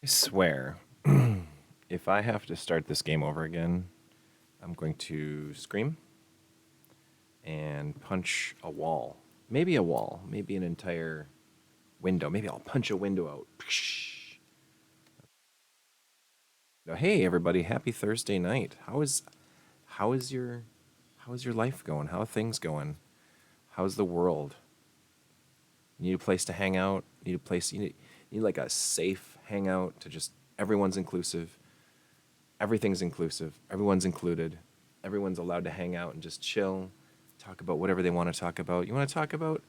I swear, if I have to start this game over again, I'm going to scream and punch a wall. Maybe a wall, maybe an entire window. Maybe I'll punch a window out. Hey everybody, happy Thursday night. How is your how is your life going? How are things going? How's the world? You need a place to hang out? You need like a safe hangout to just everyone's inclusive. Everything's inclusive. Everyone's included. Everyone's allowed to hang out and just chill, talk about whatever they want to talk about. You want to talk about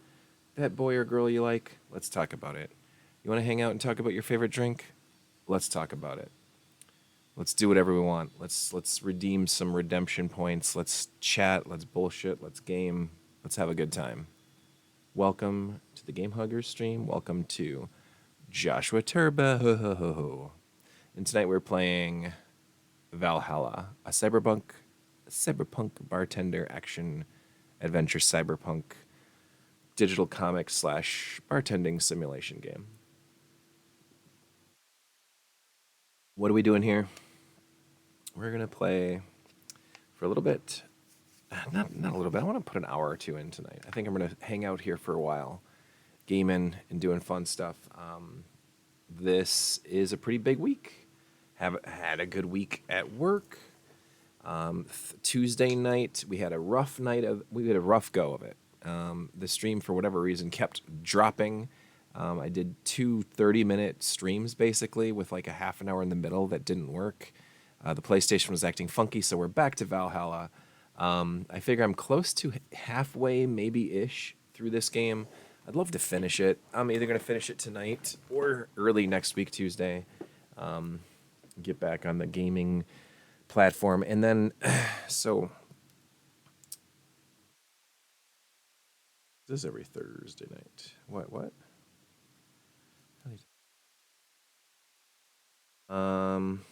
that boy or girl you like? Let's talk about it. You want to hang out and talk about your favorite drink? Let's talk about it. Let's do whatever we want. Let's redeem some redemption points. Let's chat, let's bullshit, let's game. Let's have a good time. Welcome to the Game Huggers stream. Welcome to Joshua Turbo. And tonight we're playing Valhalla, a cyberpunk bartender action adventure cyberpunk digital comic slash bartending simulation game. What are we doing here? We're gonna play for a little bit. Not a little bit. I want to put an hour or two in tonight. I think I'm gonna hang out here for a while, gaming and doing fun stuff. This is a pretty big week. Have had a good week at work. Tuesday night we had a rough go of it. The stream for whatever reason kept dropping. I did two 30-minute streams basically with like a half an hour in the middle that didn't work. The PlayStation was acting funky, so we're back to Valhalla. I figure I'm close to halfway, maybe-ish, through this game. I'd love to finish it. I'm either going to finish it tonight or early next week, Tuesday. Get back on the gaming platform. And then, so, this is every Thursday night. What? Um,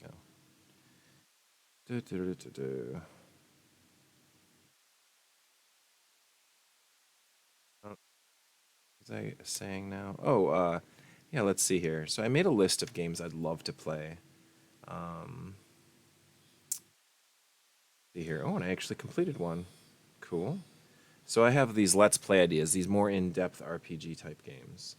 no. What was I saying now? Yeah, let's see here. So I made a list of games I'd love to play. Um, see here. Oh, and I actually completed one. Cool. So I have these Let's Play ideas, these more in-depth RPG type games.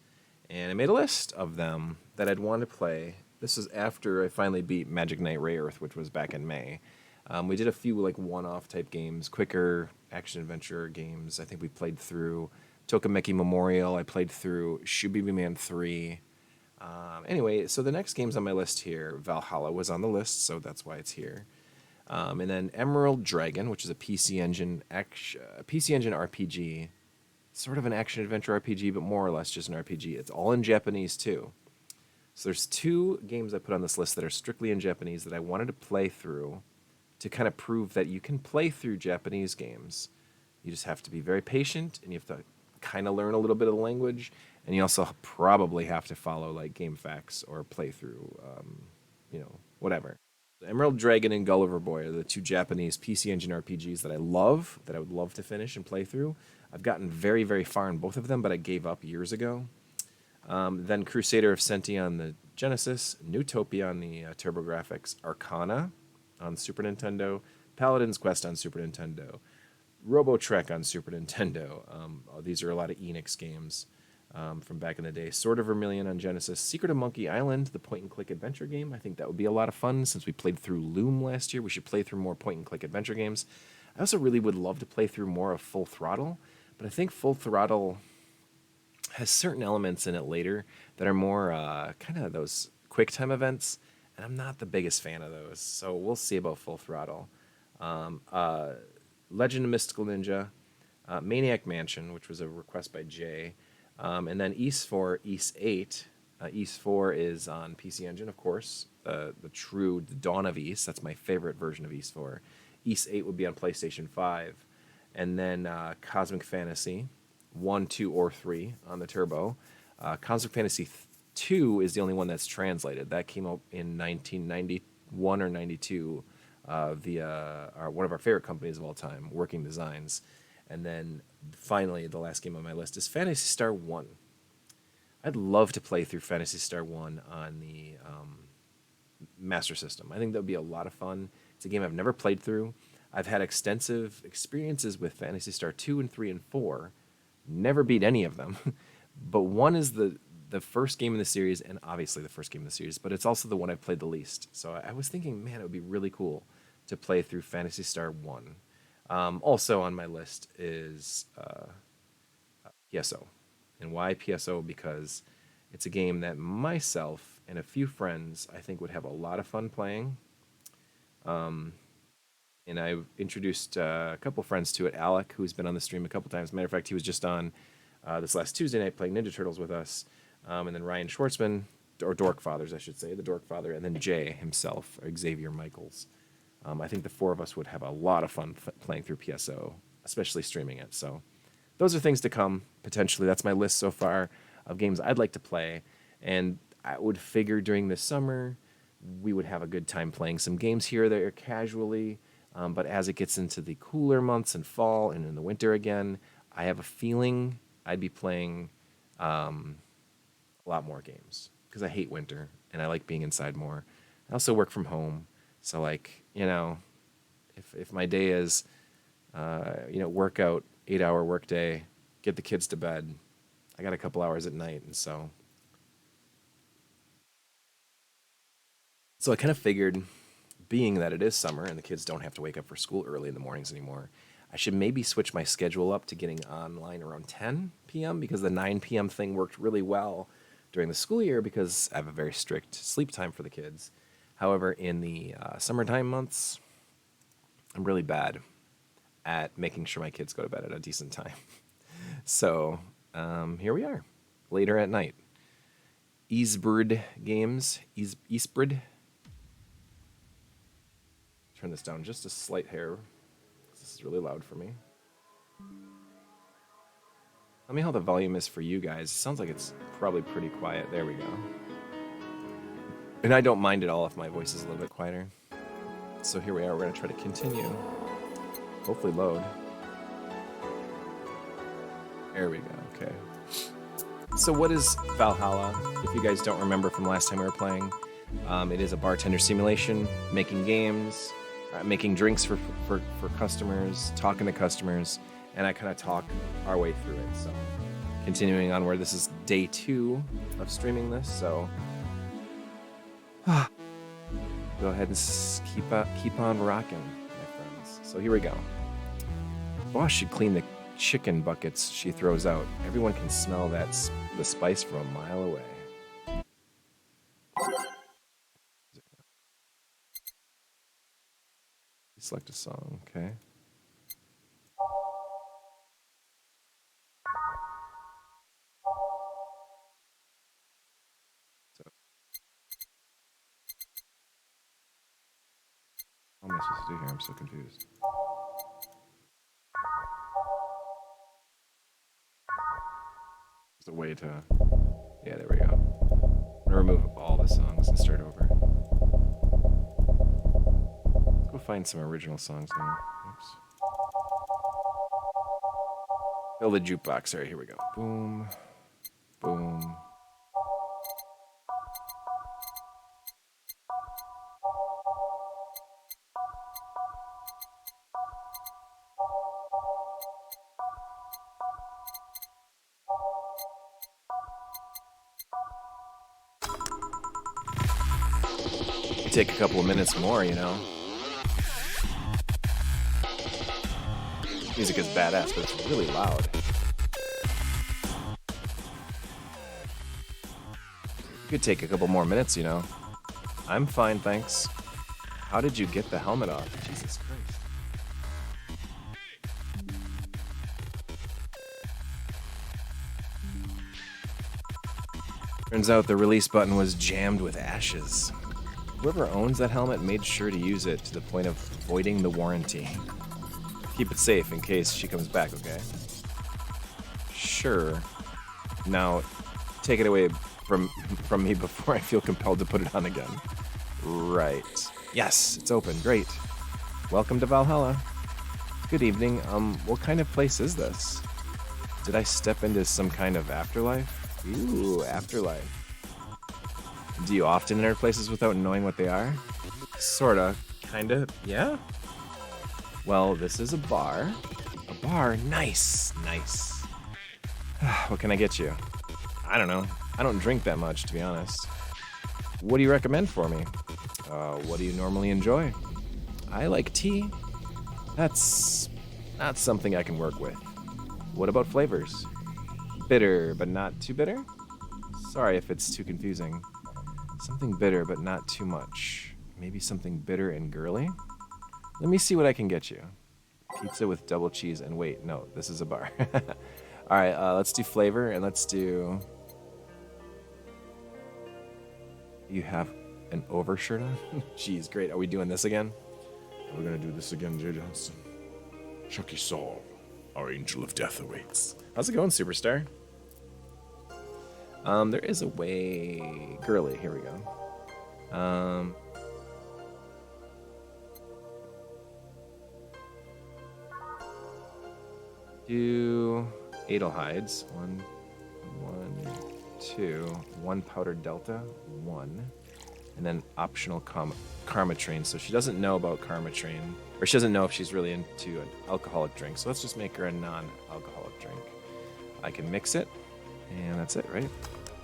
And I made a list of them that I'd want to play. This is after I finally beat Magic Knight Rayearth, which was back in May. We did a few like one-off type games, quicker action-adventure games. I think we played through Tokimeki Memorial. I played through Shubibi Man 3. Anyway, so the next games on my list here, Valhalla was on the list, so that's why it's here. And then Emerald Dragon, which is a PC Engine RPG, sort of an action adventure RPG, but more or less just an RPG. It's all in Japanese too. So there's two games I put on this list that are strictly in Japanese that I wanted to play through to kind of prove that you can play through Japanese games. You just have to be very patient and you have to kind of learn a little bit of the language, and you also probably have to follow like game facts or play through, whatever. Emerald Dragon and Gulliver Boy are the two Japanese PC Engine RPGs that I love, that I would love to finish and play through. I've gotten very, very far in both of them, but I gave up years ago. Then Crusader of Senti on the Genesis, Newtopia on the TurboGrafx, Arcana on Super Nintendo, Paladin's Quest on Super Nintendo, Robotrek on Super Nintendo. These are a lot of Enix games from back in the day. Sword of Vermilion on Genesis, Secret of Monkey Island, the point-and-click adventure game. I think that would be a lot of fun since we played through Loom last year. We should play through more point-and-click adventure games. I also really would love to play through more of Full Throttle, but I think Full Throttle has certain elements in it later that are more kind of those quick-time events, and I'm not the biggest fan of those, so we'll see about Full Throttle. Legend of Mystical Ninja, Maniac Mansion, which was a request by Jay, and then East 4, East 8. East 4 is on PC Engine, of course, the Dawn of East. That's my favorite version of East 4. East 8 would be on PlayStation 5. And then Cosmic Fantasy 1, 2, or 3 on the Turbo. Cosmic Fantasy 2 is the only one that's translated. That came out in 1991 or 92 via one of our favorite companies of all time, Working Designs. And then finally, the last game on my list is Phantasy Star 1. I'd love to play through Phantasy Star 1 on the Master System. I think that would be a lot of fun. It's a game I've never played through. I've had extensive experiences with Phantasy Star 2 and 3 and 4. Never beat any of them. But 1 is the first game in the series, and obviously the first game in the series, but it's also the one I've played the least. So I was thinking, man, it would be really cool to play through Phantasy Star 1. Also on my list is PSO. And why PSO? Because it's a game that myself and a few friends, I think, would have a lot of fun playing. And I've introduced a couple friends to it. Alec, who's been on the stream a couple times. Matter of fact, he was just on this last Tuesday night playing Ninja Turtles with us. And then Ryan Schwartzman, or Dork Fathers, I should say, the Dork Father, and then Jay himself, or Xavier Michaels. I think the four of us would have a lot of fun playing through PSO, especially streaming it. So those are things to come, potentially. That's my list so far of games I'd like to play. And I would figure during the summer, we would have a good time playing some games here or there casually. But as it gets into the cooler months and fall and in the winter again, I have a feeling I'd be playing a lot more games because I hate winter and I like being inside more. I also work from home. So, like, you know, if my day is, workout, 8-hour workday, get the kids to bed, I got a couple hours at night. And so I kind of figured, being that it is summer and the kids don't have to wake up for school early in the mornings anymore, I should maybe switch my schedule up to getting online around 10 p.m. because the 9 p.m. thing worked really well during the school year because I have a very strict sleep time for the kids. However, in the summertime months, I'm really bad at making sure my kids go to bed at a decent time. So here we are, later at night. Eastbird Games, Eastbird. Turn this down just a slight hair. This is really loud for me. Tell me how the volume is for you guys. It sounds like it's probably pretty quiet. There we go. And I don't mind at all if my voice is a little bit quieter. So here we are. We're going to try to continue. Hopefully load. There we go. Okay. So what is Valhalla? If you guys don't remember from last time we were playing, it is a bartender simulation, making games, making drinks for customers, talking to customers, and I kind of talk our way through it. So continuing on, where this is day 2 of streaming this, so go ahead and keep on rocking, my friends. So here we go. Boss should clean the chicken buckets she throws out. Everyone can smell the spice from a mile away. Select a song, okay. So, what am I supposed to do here? I'm so confused. There's a way to... Yeah, there we go. I'm gonna remove all the songs and start over. Let's go find some original songs now. Oops. Fill the jukebox. All right, here we go. Boom. Boom. Take a couple of minutes more, you know. Music is badass, but it's really loud. Could take a couple more minutes, you know. I'm fine, thanks. How did you get the helmet off? Jesus Christ. Turns out the release button was jammed with ashes. Whoever owns that helmet made sure to use it to the point of voiding the warranty. Keep it safe in case she comes back, okay? Sure. Now, take it away, from me before I feel compelled to put it on again. Right. Yes, it's open. Great. Welcome to Valhalla. Good evening. What kind of place is this? Did I step into some kind of afterlife? Ooh, afterlife. Do you often enter places without knowing what they are? Sorta. Kinda. Yeah? Well, this is a bar. A bar? Nice. Nice. What can I get you? I don't know. I don't drink that much, to be honest. What do you recommend for me? What do you normally enjoy? I like tea. That's not something I can work with. What about flavors? Bitter, but not too bitter? Sorry if it's too confusing. Something bitter, but not too much. Maybe something bitter and girly? Let me see what I can get you. Pizza with double cheese and wait, no, this is a bar. All right, let's do flavor and let's do... You have an overshirt on? Jeez, great. Are we doing this again? We're gonna do this again, J. Johnson. Chucky Saul, our angel of death awaits. How's it going, superstar? There is a way... Girly, here we go. Do Adelhides. One, two. One powdered delta. One. And then optional Karma Train. So she doesn't know about Karma Train. Or she doesn't know if she's really into an alcoholic drink. So let's just make her a non-alcoholic drink. I can mix it. And that's it, right?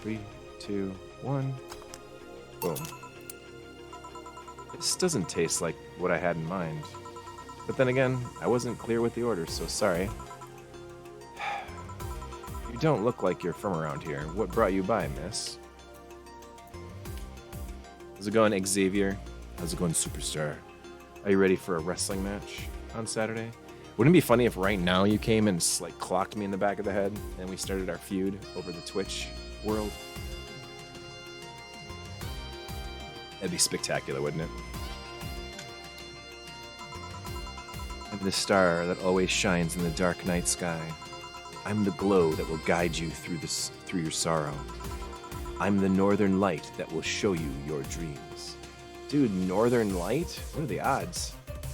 3, 2, 1. Boom. This doesn't taste like what I had in mind. But then again, I wasn't clear with the order, so sorry. You don't look like you're from around here. What brought you by, miss? How's it going, Xavier? How's it going, superstar? Are you ready for a wrestling match on Saturday? Wouldn't it be funny if right now you came and like clocked me in the back of the head and we started our feud over the Twitch world? That'd be spectacular, wouldn't it? I'm the star that always shines in the dark night sky. I'm the glow that will guide you through your sorrow. I'm the northern light that will show you your dreams. Dude, northern light? What are the odds?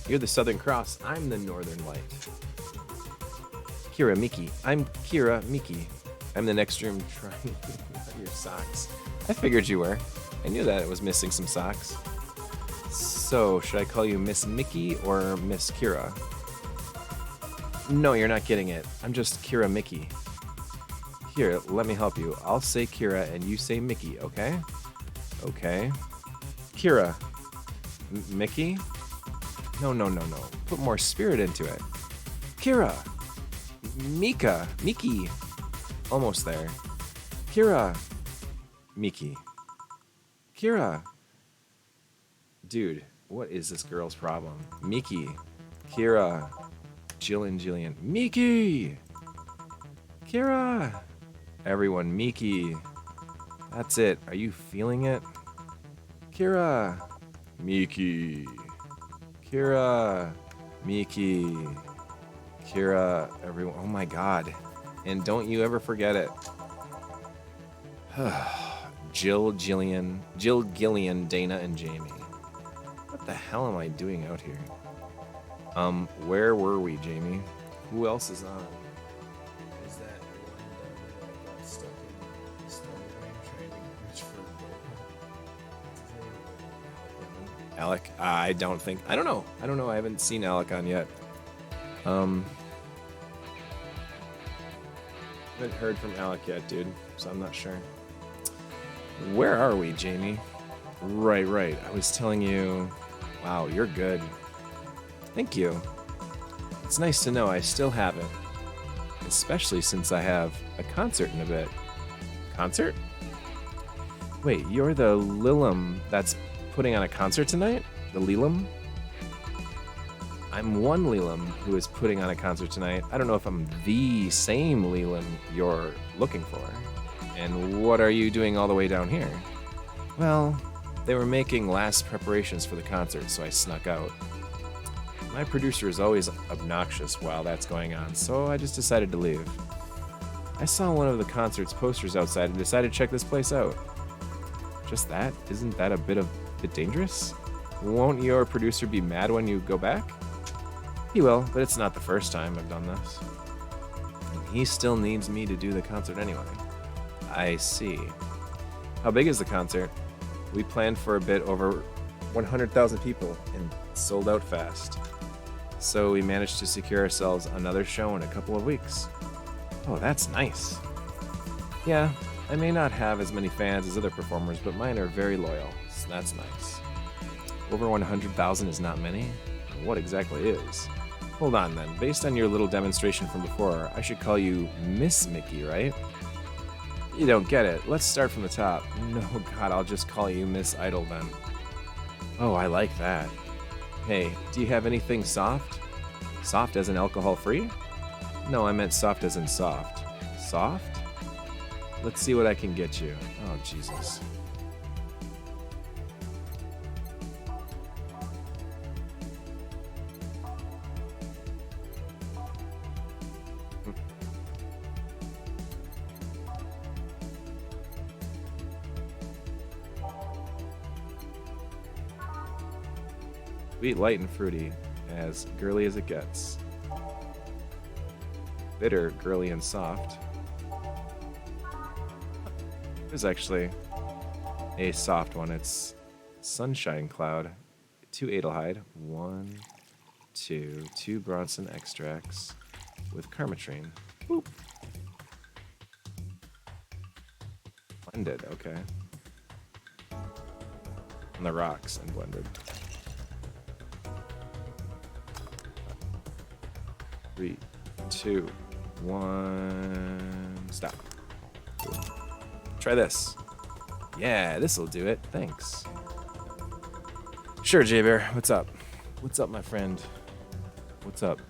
You're the Southern Cross. I'm the Northern Light. Kira Miki. I'm Kira Miki. I'm the next room trying on your socks. I figured you were. I knew that it was missing some socks. So, should I call you Miss Mickey or Miss Kira? No, you're not getting it. I'm just Kira Miki. Here, let me help you. I'll say Kira and you say Mickey, okay? Okay. Kira. Mickey? No. Put more spirit into it. Kira. Mika. Miki. Almost there. Kira. Miki. Kira. Dude, what is this girl's problem? Miki. Kira. Jillian. Miki. Kira. Everyone, Miki. That's it. Are you feeling it? Kira. Miki. Kira, Miki, Kira, everyone. Oh my god. And don't you ever forget it. Jill, Gillian, Dana, and Jamie. What the hell am I doing out here? Where were we, Jamie? Who else is on? Is that one that got stuck in the storm train trying to reach for Alec? I don't know. I haven't seen Alec on yet. Haven't heard from Alec yet, dude, so I'm not sure. Where are we, Jamie? Right. I was telling you... Wow, you're good. Thank you. It's nice to know I still have it. Especially since I have a concert in a bit. Concert? Wait, you're the Lilum that's putting on a concert tonight? The Lilum? I'm one Lilum who is putting on a concert tonight. I don't know if I'm the same Lilum you're looking for. And what are you doing all the way down here? Well, they were making last preparations for the concert, so I snuck out. My producer is always obnoxious while that's going on, so I just decided to leave. I saw one of the concert's posters outside and decided to check this place out. Just that? Isn't that a bit dangerous? Won't your producer be mad when you go back? He will, but it's not the first time I've done this. And he still needs me to do the concert anyway. I see. How big is the concert? We planned for a bit over 100,000 people and sold out fast. So we managed to secure ourselves another show in a couple of weeks. Oh, that's nice. Yeah, I may not have as many fans as other performers, but mine are very loyal, so that's nice. Over 100,000 is not many? What exactly is? Hold on then, based on your little demonstration from before, I should call you Miss Mickey, right? You don't get it. Let's start from the top. No, God, I'll just call you Miss Idol then. Oh, I like that. Hey, do you have anything soft? Soft as in alcohol-free? No, I meant soft as in soft. Soft? Let's see what I can get you. Oh, Jesus. Sweet, light, and fruity. As girly as it gets. Bitter, girly, and soft. There's actually a soft one. It's Sunshine Cloud. 2 Adelhyde. 1, 2. 2 Bronson extracts with Carmetrine. Boop. Blended, okay. On the rocks and blended. 3, 2, 1, stop. Cool. Try this. Yeah, this'll do it. Thanks. Sure, J-Bear. What's up? What's up, my friend? What's up?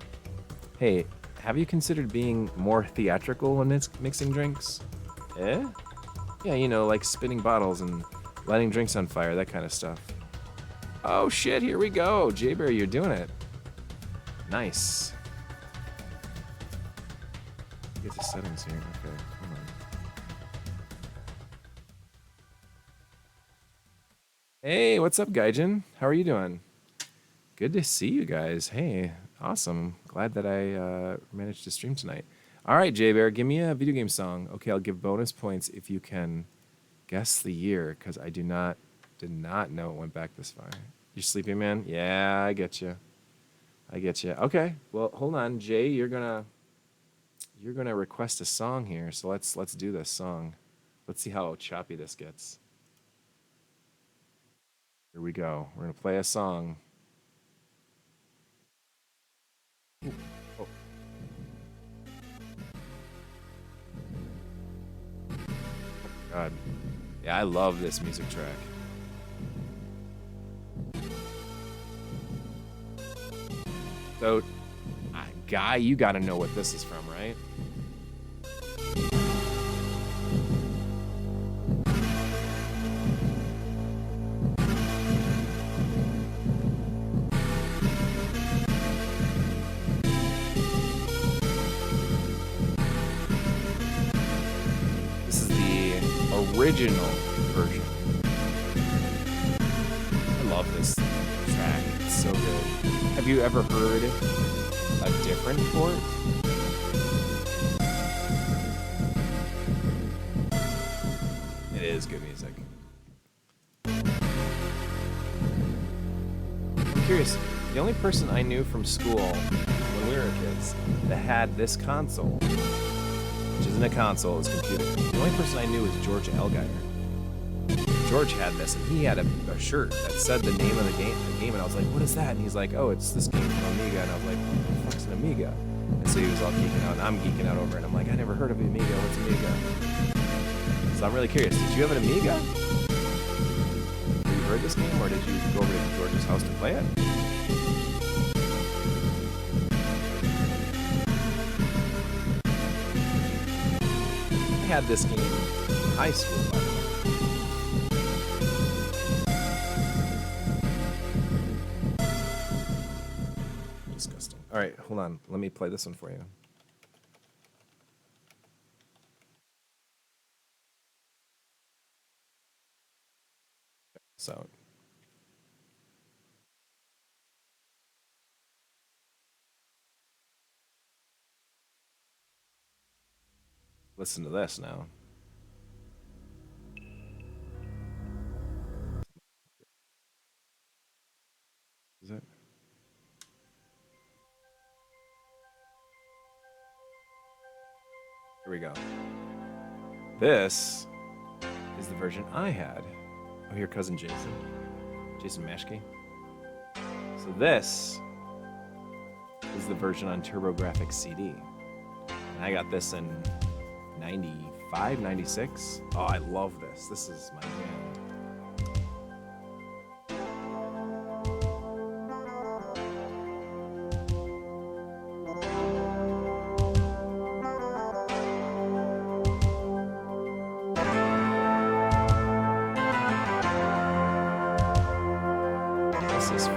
Hey, have you considered being more theatrical when mixing drinks? Eh? Yeah, you know, like spinning bottles and lighting drinks on fire, that kind of stuff. Oh shit, here we go. J-Bear, you're doing it. Nice. Get the settings here. Okay, hold on. Hey, what's up, Gaijin? How are you doing? Good to see you guys. Hey, awesome. Glad that I managed to stream tonight. All right, J-Bear, give me a video game song. Okay, I'll give bonus points if you can guess the year, because I did not know it went back this far. You sleepy, man? Yeah, I get you. I get you. Okay, well, hold on, Jay. You're gonna request a song here, so let's do this song. Let's see how choppy this gets. Here we go. We're gonna play a song. Ooh. Oh. God. Yeah, I love this music track. So, Guy, you gotta know what this is from, right? This is the original version. I love this track. It's so good. Have you ever heard a different port? It is good music. I'm curious, the only person I knew from school when we were kids that had this console, which isn't a console, it's a computer. The only person I knew was George Elgeier. George had this, and he had a shirt that said the name of the game, and I was like, what is that? And he's like, oh, it's this game from Amiga. And I was like, what the fuck's an Amiga? And so he was all geeking out, and I'm geeking out over it. I'm like, I never heard of Amiga. What's Amiga? So I'm really curious. Did you have an Amiga? Have you heard this game, or did you go over to George's house to play it? I had this game in high school, by the way. Disgusting. All right, hold on. Let me play this one for you. So listen to this now. Is it? Here we go. This is the version I had. Oh, here, cousin Jason. Jason Mashke. So this is the version on TurboGrafx CD. And I got this in 95, 96. Oh, I love this. This is my jam. This is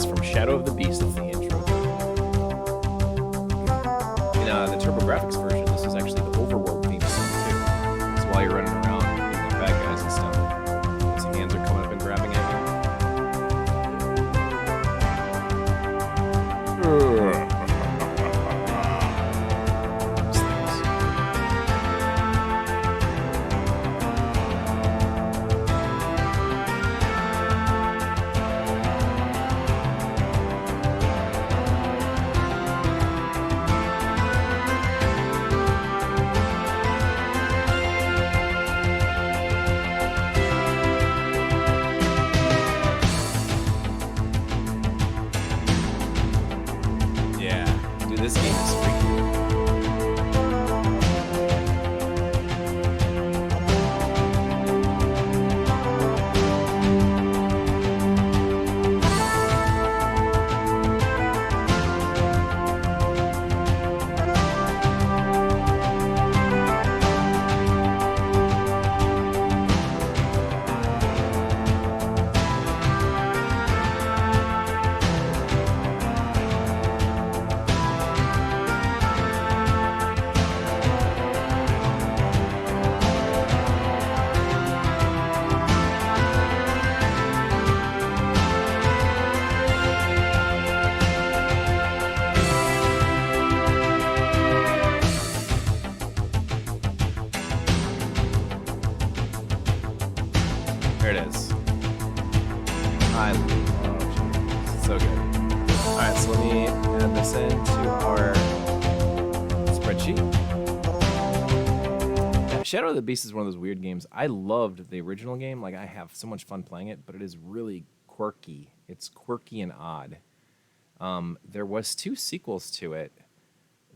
from Shadow of the Beast. It's the intro. In the TurboGrafx version, this is actually the overworld theme song too. So while you're running around beating the bad guys and stuff, his hands are coming up and grabbing at you. Those things. Yeah, dude, this game is freaky. There it is. I love it. So good. Alright, so let me add this into our spreadsheet. Yeah, Shadow of the Beast is one of those weird games. I loved the original game. Like, I have so much fun playing it, but it is really quirky. It's quirky and odd. There was 2 sequels to it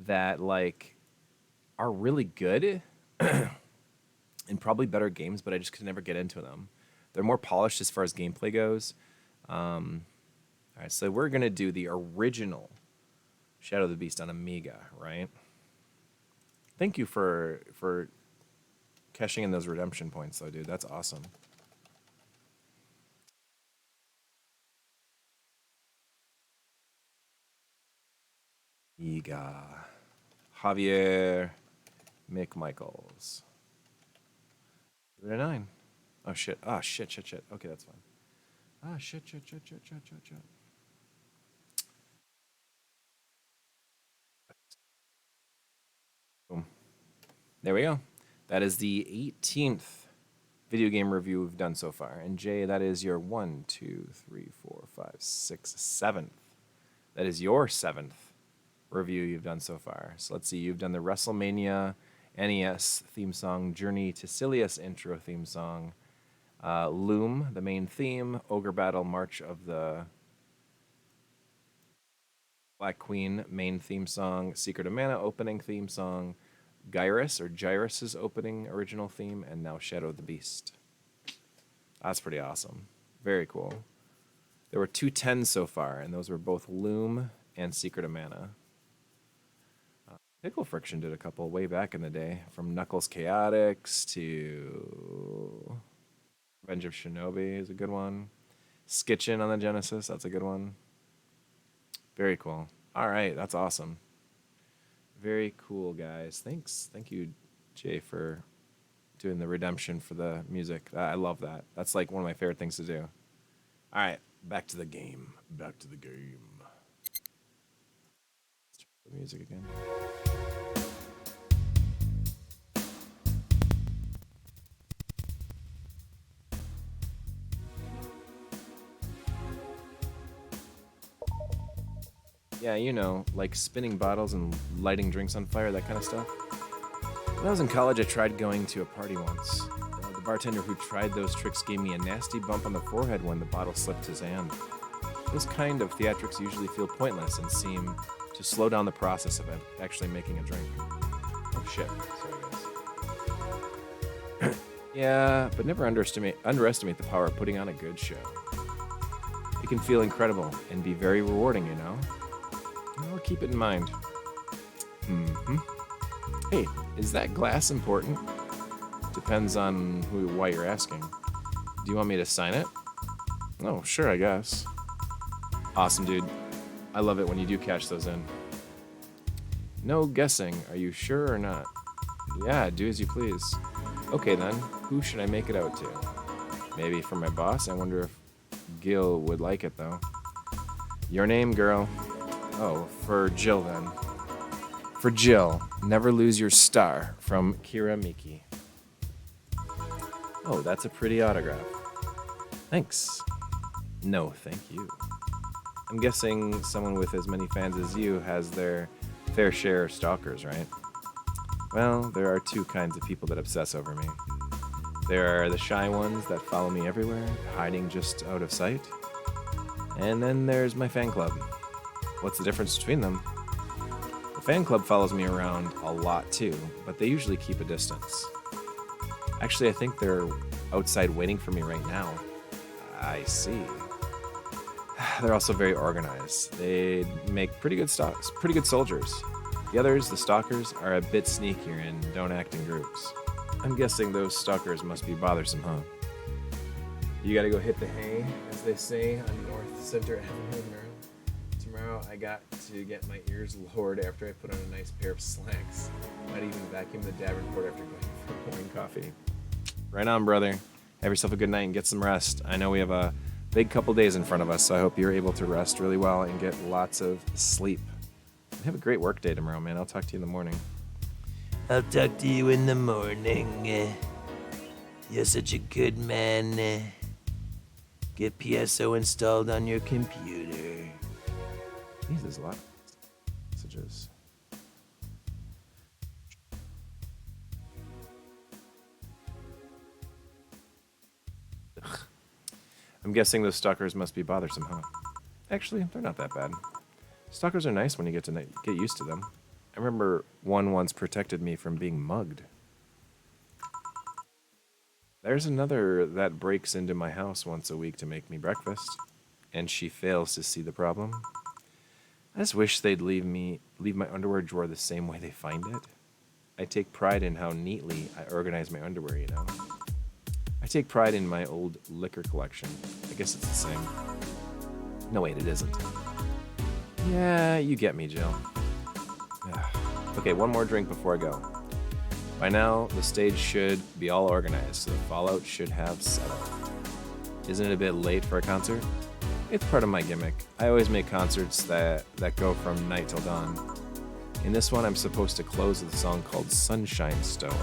that, like, are really good and probably better games, but I just could never get into them. They're more polished as far as gameplay goes. All right, so we're gonna do the original Shadow of the Beast on Amiga, right? Thank you for cashing in those redemption points, though, dude. That's awesome. Amiga. Javier McMichaels. 9. Oh shit. Ah, shit. Okay, that's fine. Ah, shit. Boom. There we go. That is the 18th video game review we've done so far. And Jay, that is your 1, 2, 3, 4, 5, 6, 7th. That is your 7th review you've done so far. So let's see. You've done the WrestleMania NES theme song, Journey to Silius intro theme song, Loom, the main theme, Ogre Battle, March of the Black Queen main theme song, Secret of Mana opening theme song, Gyrus's opening original theme, and now Shadow of the Beast. That's pretty awesome. Very cool. There were 2 10s so far, and those were both Loom and Secret of Mana. Pickle Friction did a couple way back in the day, from Knuckles Chaotix to Revenge of Shinobi is a good one. Skitchin on the Genesis, that's a good one. Very cool. All right, that's awesome. Very cool, guys. Thanks. Thank you, Jay, for doing the redemption for the music. I love that. That's like one of my favorite things to do. All right, back to the game. Back to the game. Let's try the music again. Yeah, you know, like spinning bottles and lighting drinks on fire, that kind of stuff. When I was in college, I tried going to a party once. The bartender who tried those tricks gave me a nasty bump on the forehead when the bottle slipped his hand. This kind of theatrics usually feel pointless and seem to slow down the process of actually making a drink. Oh shit, sorry guys. Yeah, but never underestimate the power of putting on a good show. It can feel incredible and be very rewarding, you know? I'll keep it in mind. Hey, is that glass important? Depends on why you're asking. Do you want me to sign it? Oh, sure, I guess. Awesome, dude. I love it when you do cash those in. No guessing. Are you sure or not? Yeah, do as you please. Okay, then. Who should I make it out to? Maybe for my boss? I wonder if Gil would like it, though. Your name, girl? Oh, for Jill, then. For Jill, never lose your star, from Kira Miki. Oh, that's a pretty autograph. Thanks. No, thank you. I'm guessing someone with as many fans as you has their fair share of stalkers, right? Well, there are two kinds of people that obsess over me. There are the shy ones that follow me everywhere, hiding just out of sight. And then there's my fan club. What's the difference between them? The fan club follows me around a lot too, but they usually keep a distance. Actually, I think they're outside waiting for me right now. I see. They're also very organized. They make pretty good soldiers. The others, the stalkers, are a bit sneakier and don't act in groups. I'm guessing those stalkers must be bothersome, huh? You gotta go hit the hay, as they say, on North Center Avenue. Tomorrow I got to get my ears lowered after I put on a nice pair of slacks. Might even vacuum the Davenport after going for morning coffee. Right on, brother. Have yourself a good night and get some rest. I know we have a big couple days in front of us, so I hope you're able to rest really well and get lots of sleep. Have a great work day tomorrow, man. I'll talk to you in the morning. I'll talk to you in the morning. You're such a good man. Get PSO installed on your computer. Jesus, a lot of messages. Ugh. I'm guessing those stalkers must be bothersome, huh? Actually, they're not that bad. Stalkers are nice when you get used to them. I remember one once protected me from being mugged. There's another that breaks into my house once a week to make me breakfast, and she fails to see the problem. I just wish they'd leave my underwear drawer the same way they find it. I take pride in how neatly I organize my underwear, you know? I take pride in my old liquor collection. I guess it's the same. No, wait, it isn't. Yeah, you get me, Jill. Okay, one more drink before I go. By now, the stage should be all organized, so the fallout should have settled. Isn't it a bit late for a concert? It's part of my gimmick. I always make concerts that go from night till dawn. In this one, I'm supposed to close with a song called Sunshine Stone.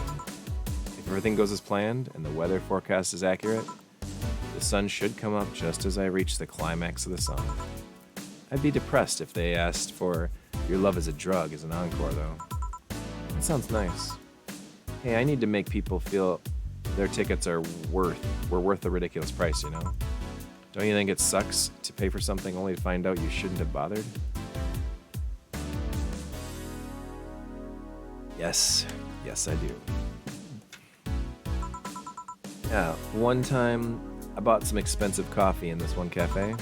If everything goes as planned and the weather forecast is accurate, the sun should come up just as I reach the climax of the song. I'd be depressed if they asked for Your Love is a Drug as an encore, though. That sounds nice. Hey, I need to make people feel their tickets were worth a ridiculous price, you know? Don't you think it sucks to pay for something only to find out you shouldn't have bothered? Yes, I do. Yeah, one time I bought some expensive coffee in this one cafe.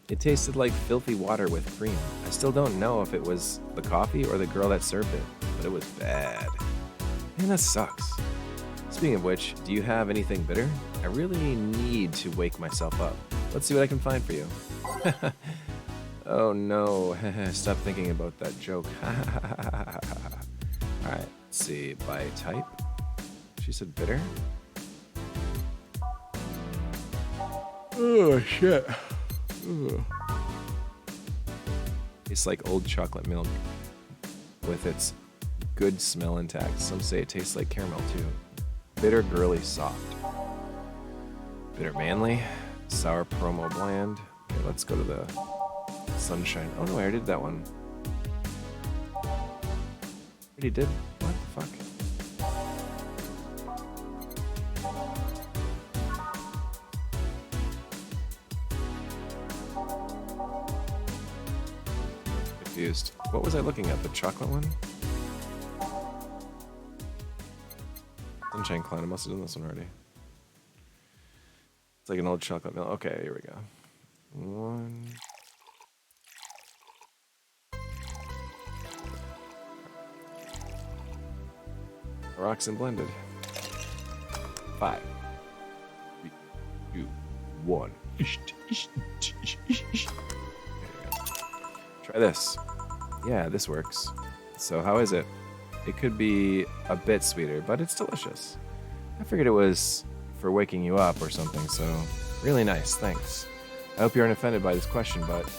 It tasted like filthy water with cream. I still don't know if it was the coffee or the girl that served it, but it was bad. Man, that sucks. Speaking of which, do you have anything bitter? I really need to wake myself up. Let's see what I can find for you. Oh no, stop thinking about that joke. Alright, let's see. By type? She said bitter? Oh shit. Ugh. Tastes like old chocolate milk with its good smell intact. Some say it tastes like caramel too. Bitter, girly, soft. Bitter, manly. Sour, promo, bland. Okay, let's go to the sunshine. Oh no, I already did that one. Already did? What the fuck? Confused. What was I looking at? The chocolate one? Sunshine Clown. I must have done this one already. It's like an old chocolate milk. Okay, here we go. One. Rocks and blended. 5, 3, 2, 1. Try this. Yeah, this works. So how is it? It could be a bit sweeter, but it's delicious. I figured it was for waking you up or something, so really nice, thanks. I hope you aren't offended by this question, but...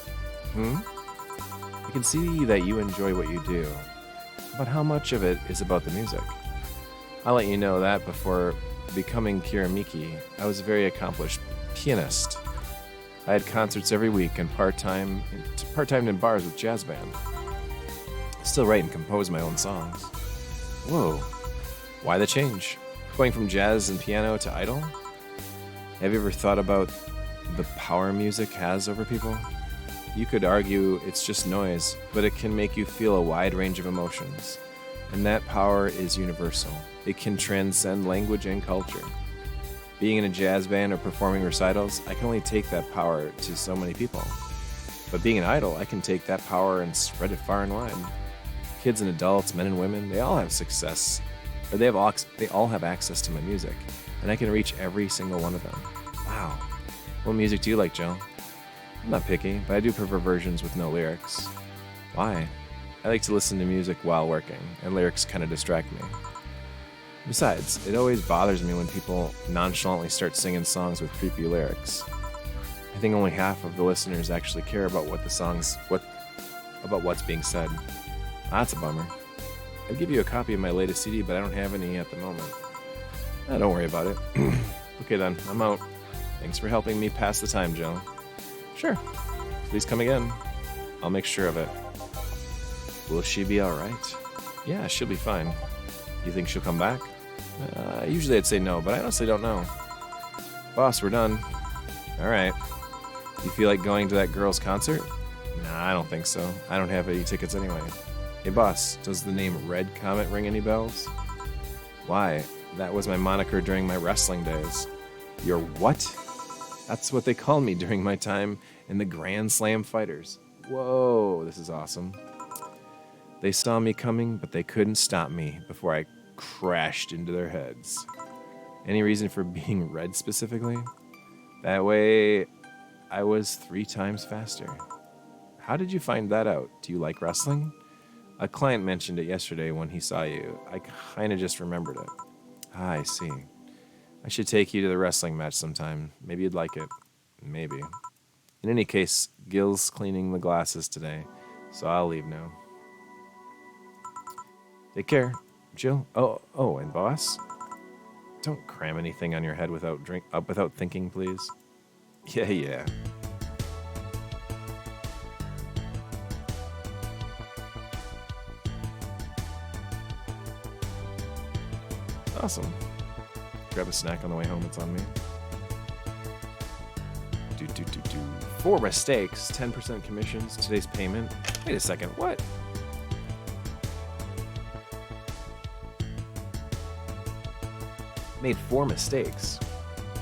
I can see that you enjoy what you do, but how much of it is about the music? I'll let you know that before becoming Kiramiki, I was a very accomplished pianist. I had concerts every week and part-timed in bars with jazz band. I still write and compose my own songs. Whoa, why the change? Going from jazz and piano to idol? Have you ever thought about the power music has over people? You could argue it's just noise, but it can make you feel a wide range of emotions. And that power is universal. It can transcend language and culture. Being in a jazz band or performing recitals, I can only take that power to so many people. But being an idol, I can take that power and spread it far and wide. Kids and adults, men and women, they all have success. Or they all have access to my music, and I can reach every single one of them. Wow. What music do you like, Joe? I'm not picky, but I do prefer versions with no lyrics. Why? I like to listen to music while working, and lyrics kind of distract me. Besides, it always bothers me when people nonchalantly start singing songs with creepy lyrics. I think only half of the listeners actually care about about what's being said. That's a bummer. I'd give you a copy of my latest CD, but I don't have any at the moment. Don't worry about it. Okay then, I'm out. Thanks for helping me pass the time, Joe. Sure. Please come again. I'll make sure of it. Will she be alright? Yeah, she'll be fine. You think she'll come back? Usually I'd say no, but I honestly don't know. Boss, we're done. Alright. You feel like going to that girl's concert? Nah, I don't think so. I don't have any tickets anyway. Hey boss, does the name Red Comet ring any bells? Why? That was my moniker during my wrestling days. Your what? That's what they called me during my time in the Grand Slam Fighters. Whoa, this is awesome. They saw me coming, but they couldn't stop me before I crashed into their heads. Any reason for being red specifically? That way, I was 3 times faster. How did you find that out? Do you like wrestling? A client mentioned it yesterday when he saw you. I kind of just remembered it. Ah, I see. I should take you to the wrestling match sometime. Maybe you'd like it. Maybe. In any case, Gil's cleaning the glasses today, so I'll leave now. Take care, Jill. Oh, and boss? Don't cram anything on your head without thinking, please. Yeah. Awesome. Grab a snack on the way home. It's on me. 4 mistakes, 10% commissions, today's payment. Wait a second, what? Made 4 mistakes.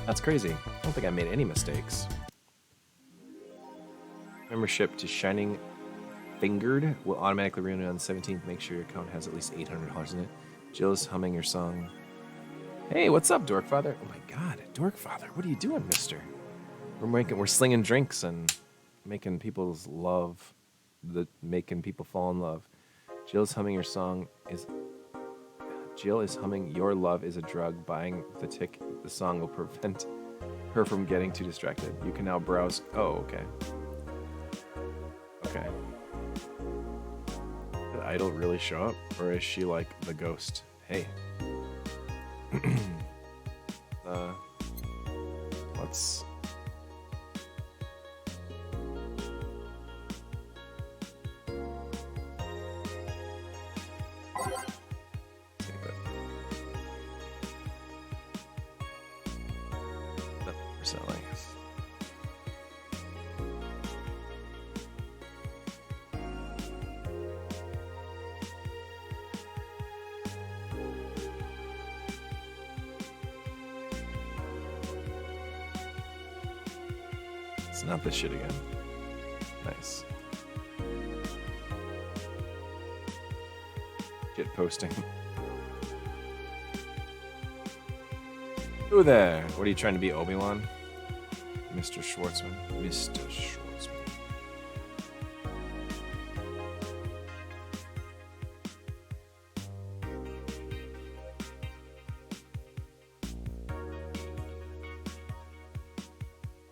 That's crazy. I don't think I made any mistakes. Membership to Shining Fingered will automatically renew on the 17th. Make sure your account has at least $800 in it. Jill is humming your song. Hey, what's up, Dorkfather? Oh my god, Dorkfather, what are you doing, mister? We're slinging drinks and making people fall in love. Jill is humming Your Love is a Drug. Buying the song will prevent her from getting too distracted. You can now browse. Oh, okay. Okay. Did Idol really show up? Or is she like the ghost? Hey. Let's... It's not this shit again. Nice. Shit posting. Who there? What are you trying to be, Obi-Wan? Mr. Schwartzman. Mr. Schwartzman.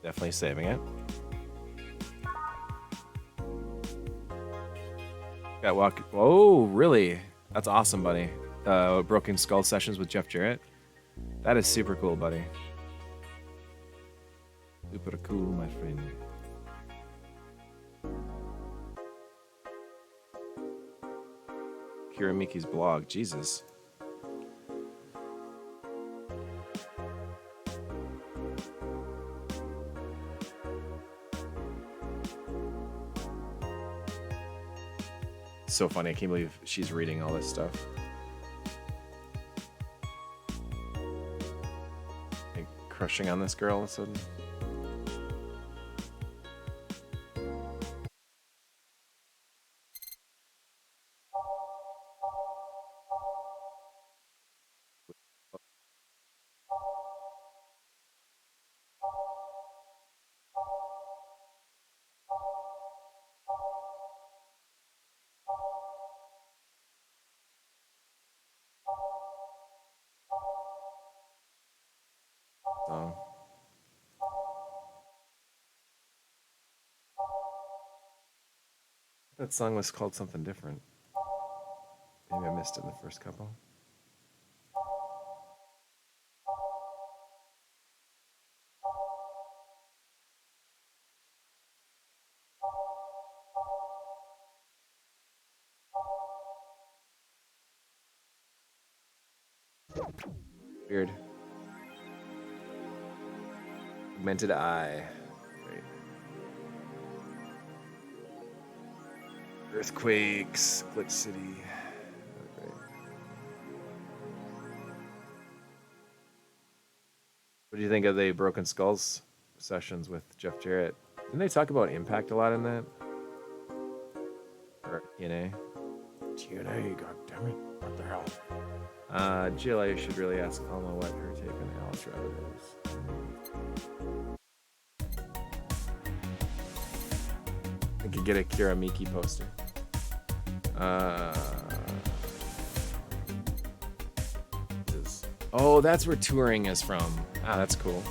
Definitely saving it. Got walk. Oh, really? That's awesome, buddy. Broken Skull sessions with Jeff Jarrett. That is super cool, buddy. Super cool, my friend. Kira Miki's blog. Jesus. So funny. I can't believe she's reading all this stuff. Like crushing on this girl all of a sudden. So. That song was called something different. Maybe I missed it in the first couple. Weird. Pigmented eye. Great. Earthquakes. Glitch City. Oh, great. What do you think of the Broken Skulls sessions with Jeff Jarrett? Didn't they talk about Impact a lot in that? Or TNA? TNA, goddammit. What the hell? Jill, I should really ask Alma what her take on Alice Rabbit is. I could get a Kira Miki poster. Oh, that's where touring is from. Ah, that's cool.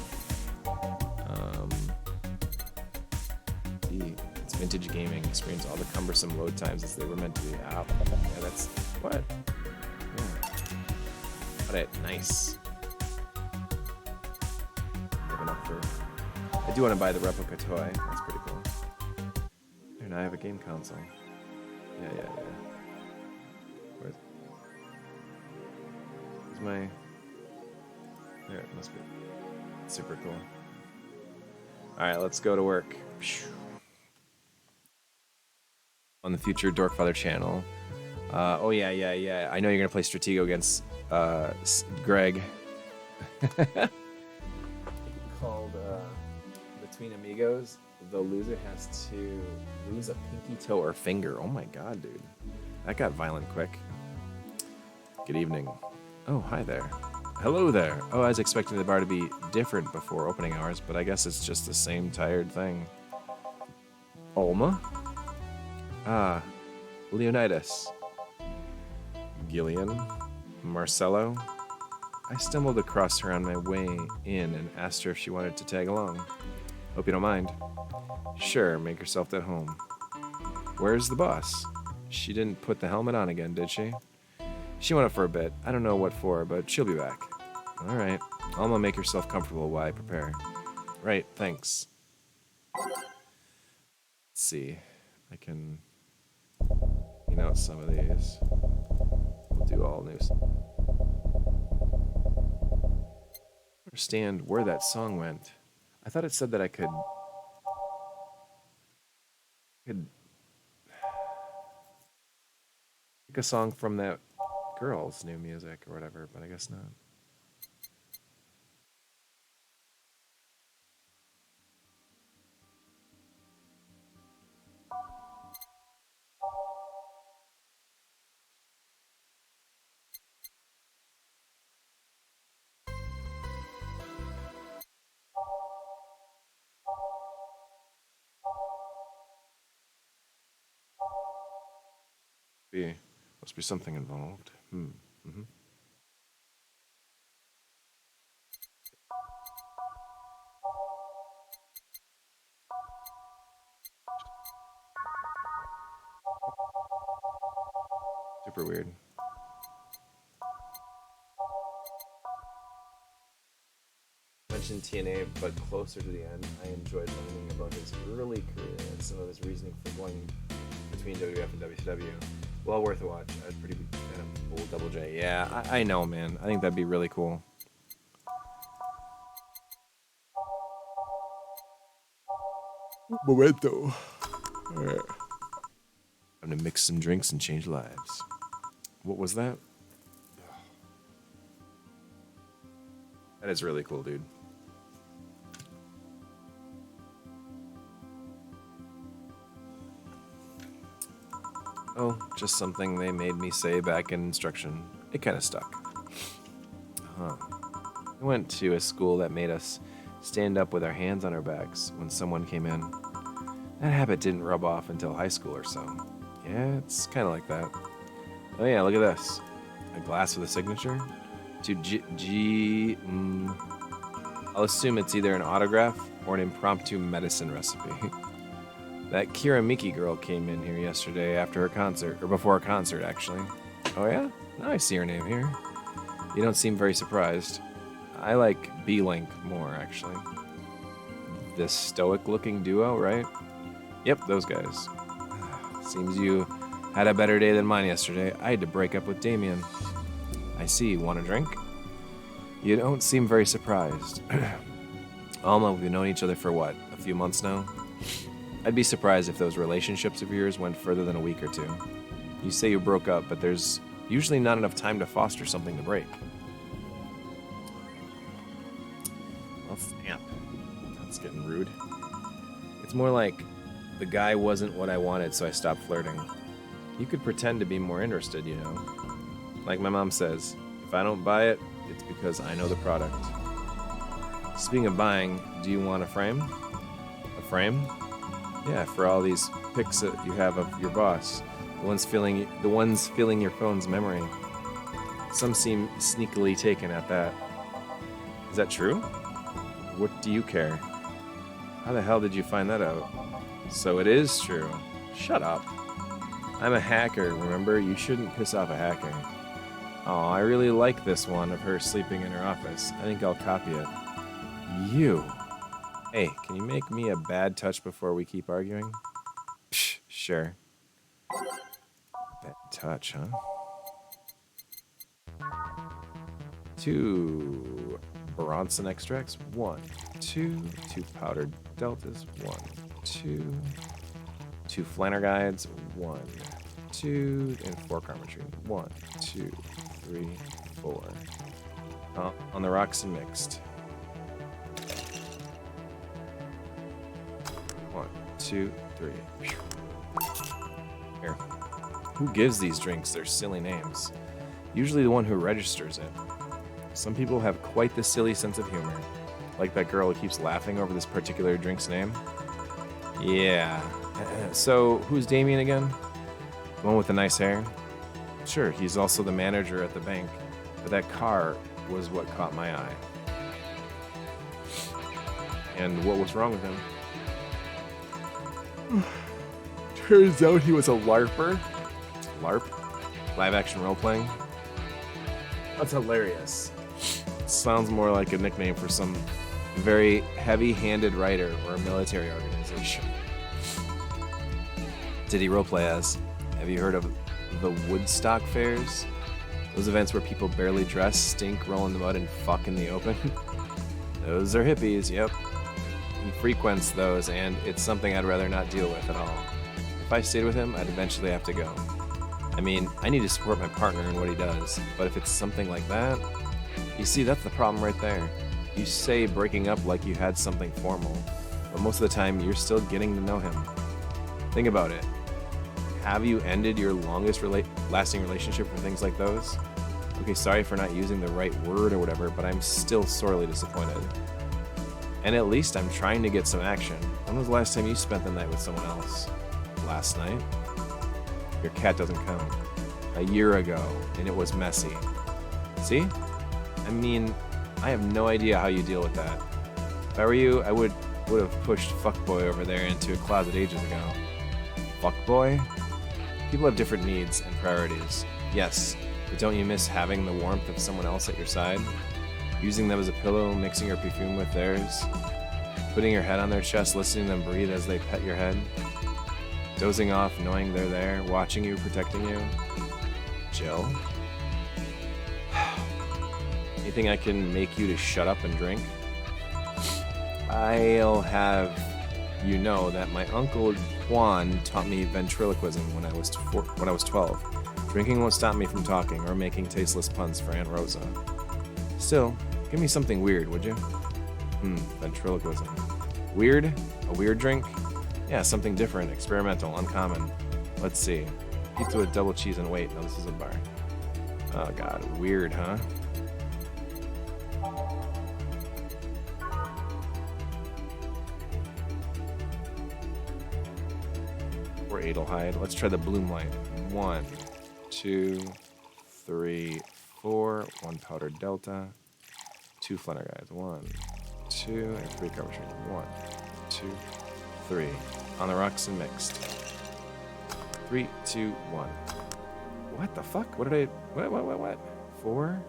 It's vintage gaming. Experience all the cumbersome load times as they were meant to be. Ah, yeah, that's what? Yeah. Got it. Nice. Giving up for. I do want to buy the replica toy. That's pretty cool. And I have a game console. Yeah. Where's my? There, it must be. Super cool. All right, let's go to work. On the future Dorkfather channel. Oh yeah. I know you're gonna play Stratego against Greg. Called Between Amigos. The loser has to lose a pinky toe or finger. Oh my god, dude. That got violent quick. Good evening. Oh, hi there. Hello there. Oh, I was expecting the bar to be different before opening hours, but I guess it's just the same tired thing. Alma? Ah, Leonidas. Gillian? Marcello? I stumbled across her on my way in and asked her if she wanted to tag along. Hope you don't mind. Sure, make yourself at home. Where's the boss? She didn't put the helmet on again, did she? She went up for a bit. I don't know what for, but she'll be back. All right. Alma, make yourself comfortable while I prepare. Right, thanks. Let's see. I can clean out some of these. We'll do all new. Understand where that song went. I thought it said that I could pick a song from that girl's new music or whatever, but I guess not. Must be something involved. Mm-hmm. Super weird. Mentioned TNA, but closer to the end, I enjoyed learning about his early career and some of his reasoning for going between WWF and WCW. Well worth a watch. I was pretty fan of old Double J. Yeah, I know, man. I think that'd be really cool. Momento. All right. Time to mix some drinks and change lives. What was that? That is really cool, dude. Oh, just something they made me say back in instruction. It kind of stuck. Huh. I went to a school that made us stand up with our hands on our backs when someone came in. That habit didn't rub off until high school or so. Yeah, it's kind of like that. Oh yeah, look at this. A glass with a signature? To I'll assume it's either an autograph or an impromptu medicine recipe. That Kira Miki girl came in here yesterday after her concert, or before her concert, actually. Oh yeah? Now I see her name here. You don't seem very surprised. I like B-Link more, actually. This stoic-looking duo, right? Yep, those guys. Seems you had a better day than mine yesterday. I had to break up with Damien. I see. Want a drink? You don't seem very surprised. Alma, we've known each other for what, a few months now? I'd be surprised if those relationships of yours went further than a week or two. You say you broke up, but there's usually not enough time to foster something to break. Well, snap. That's getting rude. It's more like the guy wasn't what I wanted, so I stopped flirting. You could pretend to be more interested, you know. Like my mom says, if I don't buy it, it's because I know the product. Speaking of buying, do you want a frame? A frame? Yeah, for all these pics that you have of your boss. The ones filling your phone's memory. Some seem sneakily taken at that. Is that true? What do you care? How the hell did you find that out? So it is true. Shut up. I'm a hacker, remember? You shouldn't piss off a hacker. Oh, I really like this one of her sleeping in her office. I think I'll copy it. You. Hey, can you make me a bad touch before we keep arguing? Psh, sure. Bad touch, huh? 2 Bronson extracts. 1, 2. 2 powdered deltas. 1, 2. 2 flanner guides. 1, 2. And 4 carmetry. 1, 2, 3, 4. On the rocks and mixed. 1, 2, 3. Here. Who gives these drinks their silly names? Usually the one who registers it. Some people have quite the silly sense of humor. Like that girl who keeps laughing over this particular drink's name. Yeah. So, who's Damien again? The one with the nice hair? Sure, he's also the manager at the bank, but that car was what caught my eye. And what was wrong with him? Turns out he was a LARPer. LARP? Live action role playing? That's hilarious. Sounds more like a nickname for some very heavy-handed writer or a military organization. Did he roleplay as? Have you heard of the Woodstock fairs? Those events where people barely dress, stink, roll in the mud, and fuck in the open? Those are hippies, yep. He frequents those, and it's something I'd rather not deal with at all. If I stayed with him, I'd eventually have to go. I mean, I need to support my partner in what he does, but if it's something like that... You see, that's the problem right there. You say breaking up like you had something formal, but most of the time you're still getting to know him. Think about it. Have you ended your longest lasting relationship for things like those? Okay, sorry for not using the right word or whatever, but I'm still sorely disappointed. And at least I'm trying to get some action. When was the last time you spent the night with someone else? Last night? Your cat doesn't count. A year ago, and it was messy. See? I mean, I have no idea how you deal with that. If I were you, I would have pushed fuckboy over there into a closet ages ago. Fuckboy? People have different needs and priorities. Yes, but don't you miss having the warmth of someone else at your side? Using them as a pillow, mixing your perfume with theirs? Putting your head on their chest, listening to them breathe as they pet your head? Dozing off, knowing they're there, watching you, protecting you? Jill? Anything I can make you to shut up and drink? I'll have you know that my uncle Juan taught me ventriloquism when I was 12. Drinking won't stop me from talking or making tasteless puns for Aunt Rosa. Still, give me something weird, would you? Ventriloquism. Weird? A weird drink? Yeah, something different, experimental, uncommon. Let's see. Pizza with double cheese and wait. No, this is a bar. Oh god, weird, huh? Or Adelheid. Let's try the Bloom Light. 1, 2, 3, 4. 1 powdered Delta. 2 Flanagan's. 1, 2, and 3 cover trees. 1, 2, 3. On the rocks and mixed. 3, 2, 1. What the fuck? What did I... What? 4?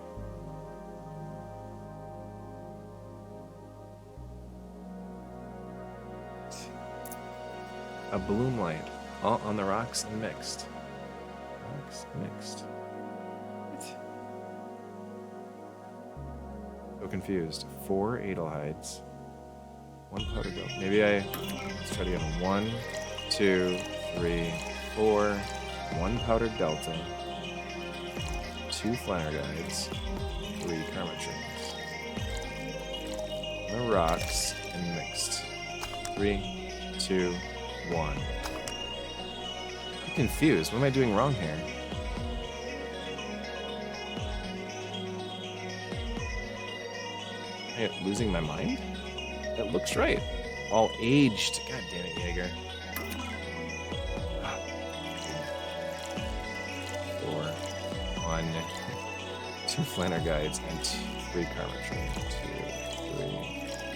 A Bloom Light. All on the rocks and mixed. Rocks mixed. What? So confused. 4 Adelhides. 1 powder Delta. Maybe let's try it again. 1, 2, 3, 4. 1 powdered Delta. 2 Flanagan's. 3 Karma Trees. The rocks and mixed. 3, 2, 1. I'm confused. What am I doing wrong here? Am I losing my mind? That looks right. All aged. God damn it, Jaeger. 4, 1, 2 Flanagan's and 3 Karma Trees. 2,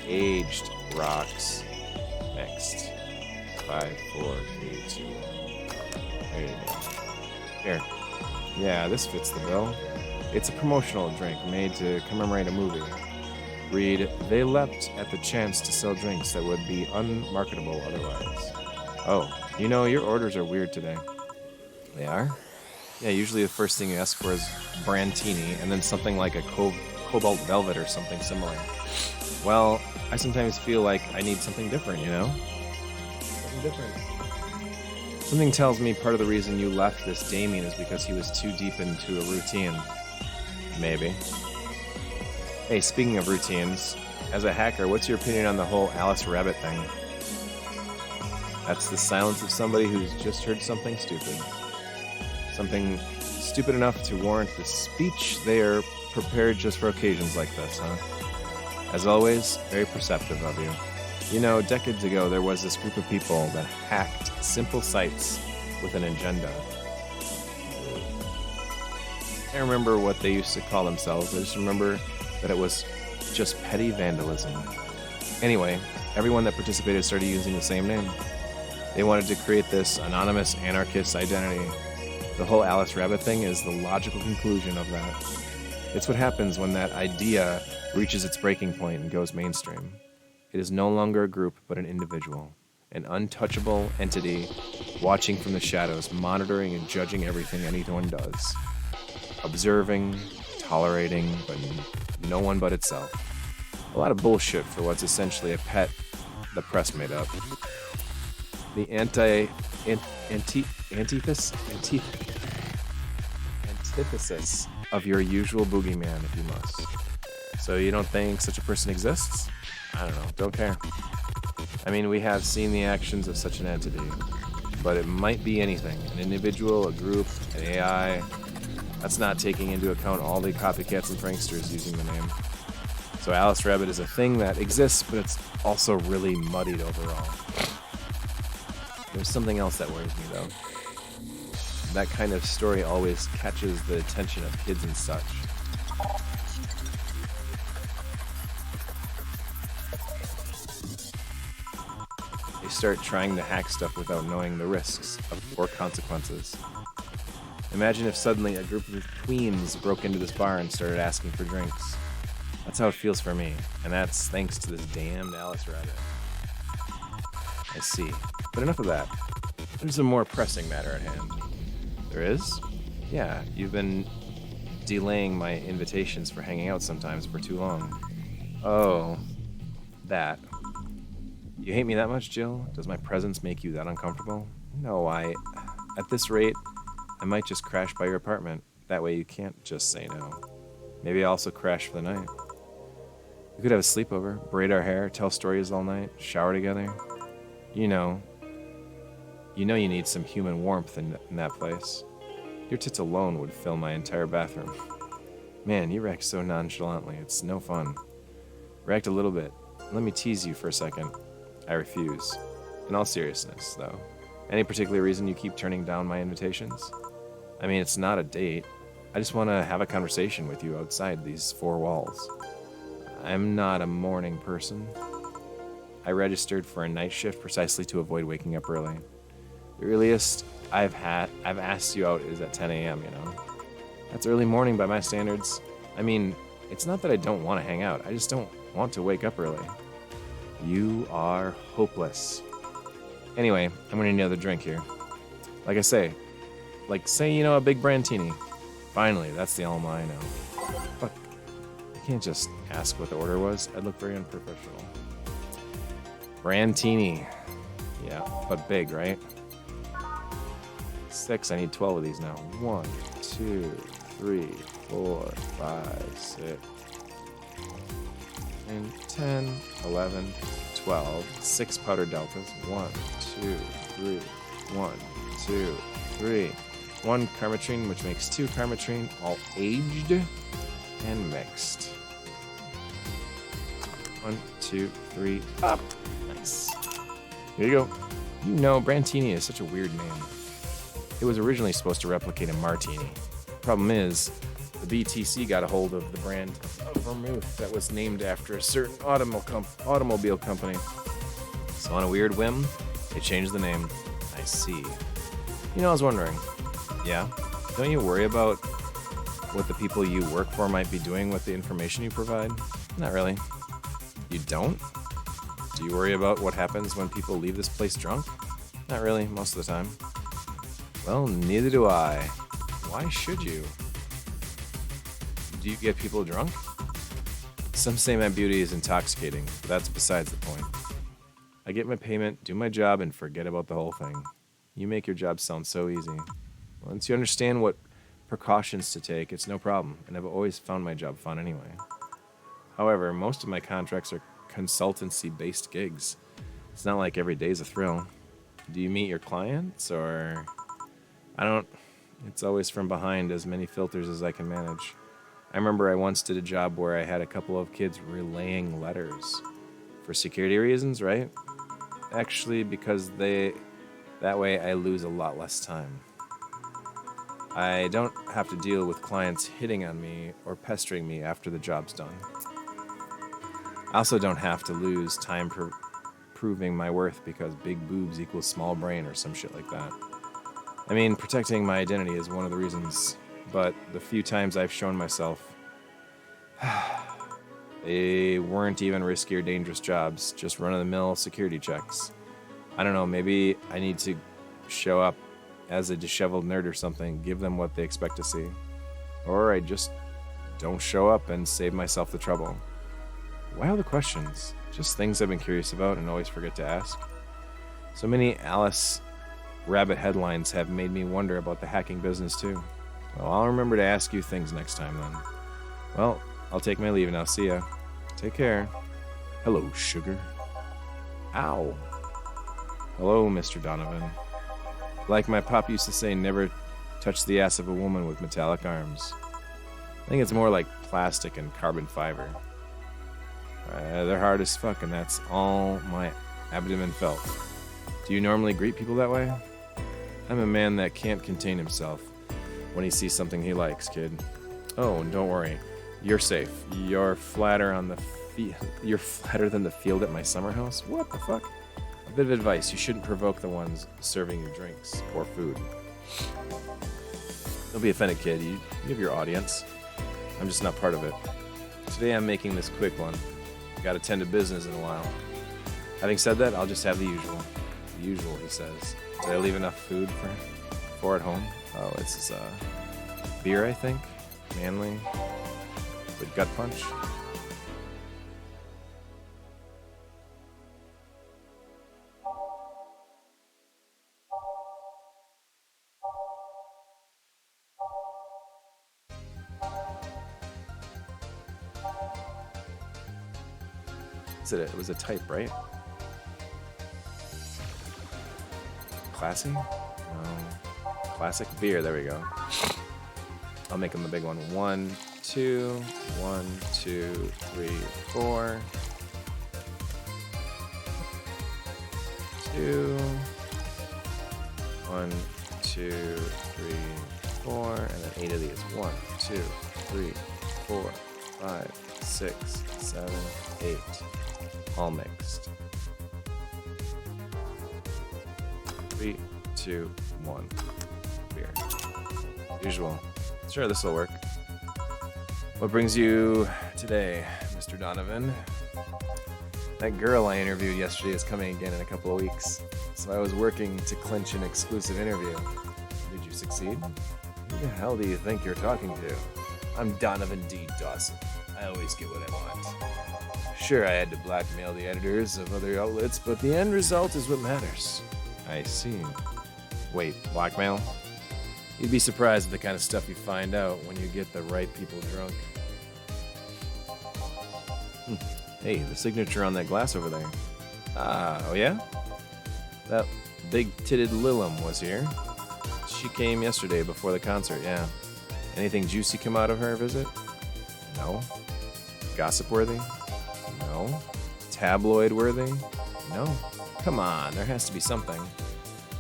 3. Aged rocks mixed. 5, 4, 3, 2, 1. There you go. Here. Yeah, this fits the bill. It's a promotional drink made to commemorate a movie. Read, they leapt at the chance to sell drinks that would be unmarketable otherwise. Oh, you know, your orders are weird today. They are? Yeah, usually the first thing you ask for is Brantini, and then something like a Cobalt Velvet or something similar. Well, I sometimes feel like I need something different, you know? Something different. Something tells me part of the reason you left this Damien is because he was too deep into a routine. Maybe. Hey, speaking of routines, as a hacker, what's your opinion on the whole Alice Rabbit thing? That's the silence of somebody who's just heard something stupid. Something stupid enough to warrant the speech they are prepared just for occasions like this, huh? As always, very perceptive of you. You know, decades ago, there was this group of people that hacked simple sites with an agenda. I can't remember what they used to call themselves. I just remember that it was just petty vandalism. Anyway, everyone that participated started using the same name. They wanted to create this anonymous anarchist identity. The whole Alice Rabbit thing is the logical conclusion of that. It's what happens when that idea reaches its breaking point and goes mainstream. It is no longer a group, but an individual, an untouchable entity watching from the shadows, monitoring and judging everything anyone does, observing, tolerating, but no one but itself. A lot of bullshit for what's essentially a pet the press made up. The antithesis of your usual boogeyman, if you must. So you don't think such a person exists? I don't know, don't care. I mean, we have seen the actions of such an entity, but it might be anything. An individual, a group, an AI. That's not taking into account all the copycats and pranksters using the name. So Alice Rabbit is a thing that exists, but it's also really muddied overall. There's something else that worries me, though. That kind of story always catches the attention of kids and such. They start trying to hack stuff without knowing the risks or consequences. Imagine if suddenly a group of tweens broke into this bar and started asking for drinks. That's how it feels for me, and that's thanks to this damned Alice Rabbit. I see. But enough of that. There's a more pressing matter at hand. There is? Yeah, you've been delaying my invitations for hanging out sometimes for too long. Oh, that. You hate me that much, Jill? Does my presence make you that uncomfortable? No, at this rate, I might just crash by your apartment. That way you can't just say no. Maybe I'll also crash for the night. We could have a sleepover, braid our hair, tell stories all night, shower together. You know you need some human warmth in that place. Your tits alone would fill my entire bathroom. Man, you react so nonchalantly. It's no fun. React a little bit. Let me tease you for a second. I refuse. In all seriousness, though. Any particular reason you keep turning down my invitations? I mean, it's not a date. I just want to have a conversation with you outside these four walls. I'm not a morning person. I registered for a night shift precisely to avoid waking up early. The earliest I've asked you out is at 10 a.m., you know? That's early morning by my standards. I mean, it's not that I don't want to hang out. I just don't want to wake up early. You are hopeless. Anyway, I'm going to need another drink here. Like I say, a big Brandtini. Finally, that's the Alma I know. Fuck. I can't just ask what the order was. I'd look very unprofessional. Brandtini. Yeah, but big, right? 6, I need 12 of these now. 1, 2, 3, 4, 5, 6, and 10, 11, 12. 6 powder deltas. 1, 2, 3, 1, 2, 3. 1 Karmatrine, which makes 2 Karmatrine, all aged and mixed. 1, 2, 3, up. Nice. Here you go. You know, Brandtini is such a weird name. It was originally supposed to replicate a martini. Problem is, the BTC got a hold of the brand of vermouth that was named after a certain automobile company. So on a weird whim, they changed the name. I see. You know, I was wondering, yeah, don't you worry about what the people you work for might be doing with the information you provide? Not really. You don't? Do you worry about what happens when people leave this place drunk? Not really, most of the time. Well, neither do I. Why should you? Do you get people drunk? Some say my beauty is intoxicating, but that's besides the point. I get my payment, do my job, and forget about the whole thing. You make your job sound so easy. Once you understand what precautions to take, it's no problem, and I've always found my job fun anyway. However, most of my contracts are consultancy-based gigs. It's not like every day's a thrill. Do you meet your clients, or... I don't... It's always from behind as many filters as I can manage. I remember I once did a job where I had a couple of kids relaying letters for security reasons, right? Actually, because that way I lose a lot less time. I don't have to deal with clients hitting on me or pestering me after the job's done. I also don't have to lose time proving my worth because big boobs equals small brain or some shit like that. I mean, protecting my identity is one of the reasons, but the few times I've shown myself, they weren't even risky or dangerous jobs, just run-of-the-mill security checks. I don't know, maybe I need to show up as a disheveled nerd or something, give them what they expect to see. Or I just don't show up and save myself the trouble. Why all the questions? Just things I've been curious about and always forget to ask. So many Alice Rabbit headlines have made me wonder about the hacking business too. Well, I'll remember to ask you things next time then. Well, I'll take my leave now. See ya. Take care. Hello, sugar. Ow. Hello, Mr. Donovan. Like my pop used to say, never touch the ass of a woman with metallic arms. I think it's more like plastic and carbon fiber. They're hard as fuck, and that's all my abdomen felt. Do you normally greet people that way? I'm a man that can't contain himself when he sees something he likes, kid. Oh, and don't worry. You're safe. You're flatter than the field at my summer house? What the fuck? A bit of advice, you shouldn't provoke the ones serving you drinks or food. Don't be offended, kid. You have your audience. I'm just not part of it. Today I'm making this quick one. Gotta tend to business in a while. Having said that, I'll just have the usual. The usual, he says. Did I leave enough food for at home? Oh, it's beer, I think. Manly. With gut punch. It was a type, right? Classy? No. Classic beer, there we go. I'll make them the big one. 1, 2, 1, 2, 3, 4. 2. 1, 2, 3, 4. And then 8 of these. 1, 2, 3, 4, 5, 6, 7, 8. All mixed. 3, 2, 1. Beer. Usual. Sure, this will work. What brings you today, Mr. Donovan? That girl I interviewed yesterday is coming again in a couple of weeks, so I was working to clinch an exclusive interview. Did you succeed? Who the hell do you think you're talking to? I'm Donovan D. Dawson. I always get what I want. Sure, I had to blackmail the editors of other outlets, but the end result is what matters. I see. Wait, blackmail? You'd be surprised at the kind of stuff you find out when you get the right people drunk. Hey, the signature on that glass over there. Oh yeah? That big-titted Lilum was here. She came yesterday before the concert, yeah. Anything juicy come out of her visit? No. Gossip-worthy? No. Tabloid-worthy? No. Come on, there has to be something.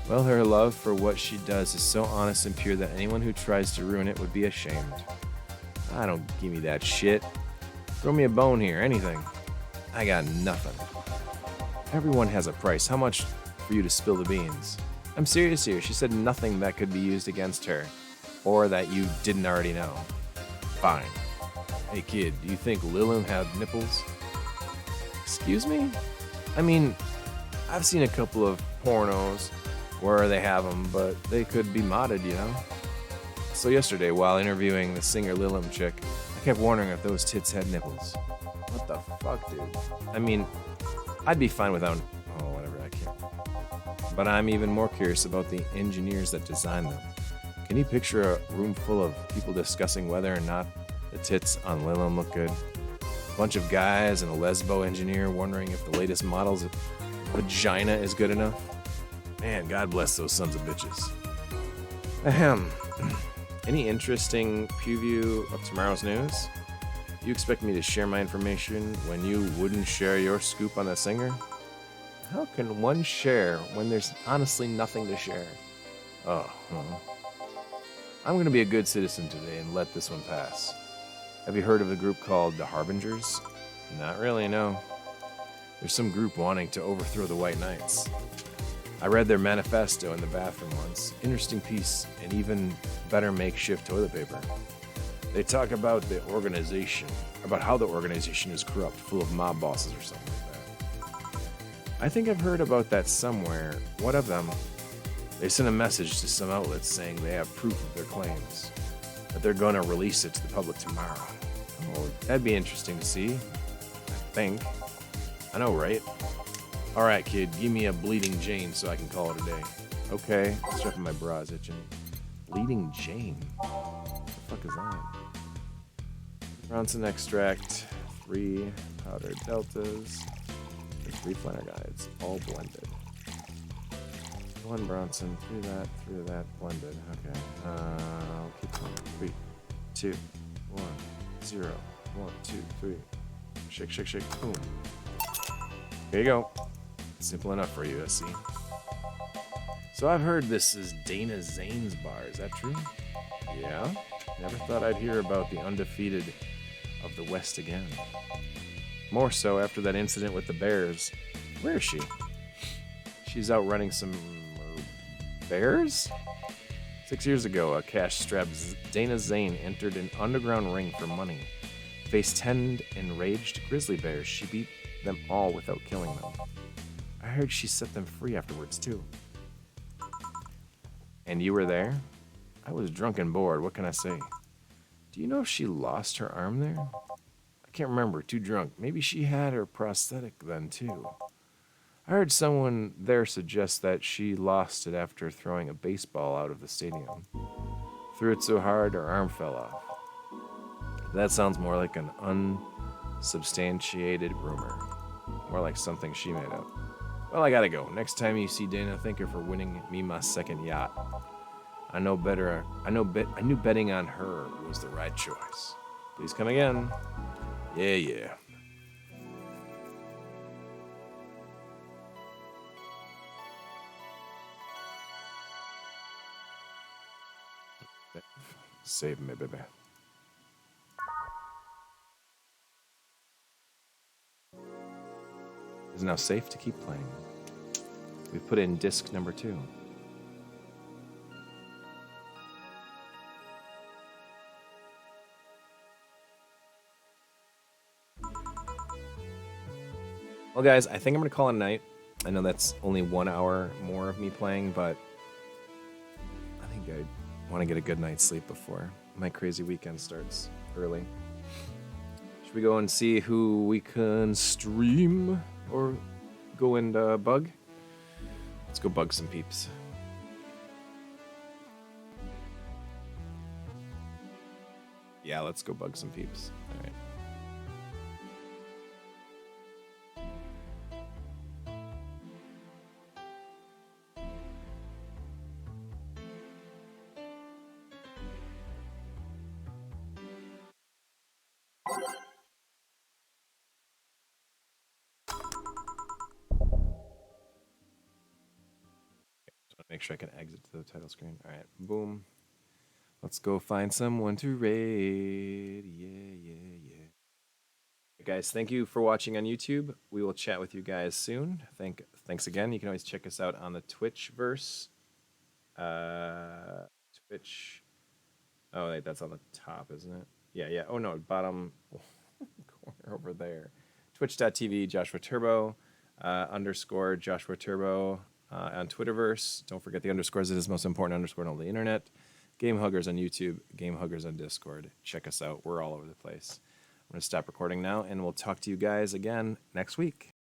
Well, her love for what she does is so honest and pure that anyone who tries to ruin it would be ashamed. Don't give me that shit. Throw me a bone here, anything. I got nothing. Everyone has a price. How much for you to spill the beans? I'm serious here. She said nothing that could be used against her, or that you didn't already know. Fine. Hey kid, do you think Lilum had nipples? Excuse me? I mean, I've seen a couple of pornos where they have them, but they could be modded, you know? So yesterday, while interviewing the singer Lilum chick, I kept wondering if those tits had nipples. What the fuck, dude? I mean, I'd be fine without... Oh, whatever, I can't. But I'm even more curious about the engineers that designed them. Can you picture a room full of people discussing whether or not the tits on Lilum look good? A bunch of guys and a lesbo engineer wondering if the latest model's vagina is good enough? Man, God bless those sons of bitches. Ahem. Any interesting preview of tomorrow's news? You expect me to share my information when you wouldn't share your scoop on the singer? How can one share when there's honestly nothing to share? Oh, I'm going to be a good citizen today and let this one pass. Have you heard of a group called the Harbingers? Not really, no. There's some group wanting to overthrow the White Knights. I read their manifesto in the bathroom once. Interesting piece and even better makeshift toilet paper. They talk about the organization, about how the organization is corrupt, full of mob bosses or something like that. I think I've heard about that somewhere. What of them? They sent a message to some outlets saying they have proof of their claims, that they're going to release it to the public tomorrow. Oh, that'd be interesting to see. I think. I know, right? All right, kid, give me a Bleeding Jane so I can call it a day. Okay, strapping my bra is itching. Bleeding Jane? What the fuck is that? Bronson extract, 3 powdered deltas, and 3 flanner guides, all blended. 1 Bronson, 3 of that, blended. Okay, I'll keep going. 3, 2, 1, 0, 1, 2, 3. Shake, shake, shake, boom. There you go. Simple enough for you, I see. So I've heard this is Dana Zane's bar. Is that true? Yeah. Never thought I'd hear about the undefeated of the West again. More so after that incident with the Bears. Where is she? She's out running some bears? 6 years ago, a cash-strapped Dana Zane entered an underground ring for money. Faced 10 enraged grizzly bears. She beat them all without killing them. I heard she set them free afterwards, too. And you were there? I was drunk and bored. What can I say? Do you know if she lost her arm there? I can't remember. Too drunk. Maybe she had her prosthetic then, too. I heard someone there suggest that she lost it after throwing a baseball out of the stadium. Threw it so hard her arm fell off. That sounds more like an unsubstantiated rumor. More like something she made up. Well, I gotta go. Next time you see Dana, thank her for winning me my second yacht. I knew betting on her was the right choice. Please come again. Yeah. Save me, baby. It is now safe to keep playing. We've put in disc number 2. Well, guys, I think I'm going to call it a night. I know that's only 1 hour more of me playing, but I think I want to get a good night's sleep before my crazy weekend starts early. Should we go and see who we can stream or go and bug? Let's go bug some peeps. Yeah, let's go bug some peeps. All right. Make sure I can exit to the title screen. All right, boom. Let's go find someone to raid. Yeah. Guys, thank you for watching on YouTube. We will chat with you guys soon. Thanks again. You can always check us out on the Twitchverse. Twitch. Oh, wait, that's on the top, isn't it? Yeah. Oh, no, bottom corner over there. Twitch.tv, Joshua Turbo, _ Joshua Turbo. On Twitterverse, don't forget the underscores. It is the most important underscore on the internet. Game Huggers on YouTube, Game Huggers on Discord. Check us out. We're all over the place. I'm going to stop recording now, and we'll talk to you guys again next week.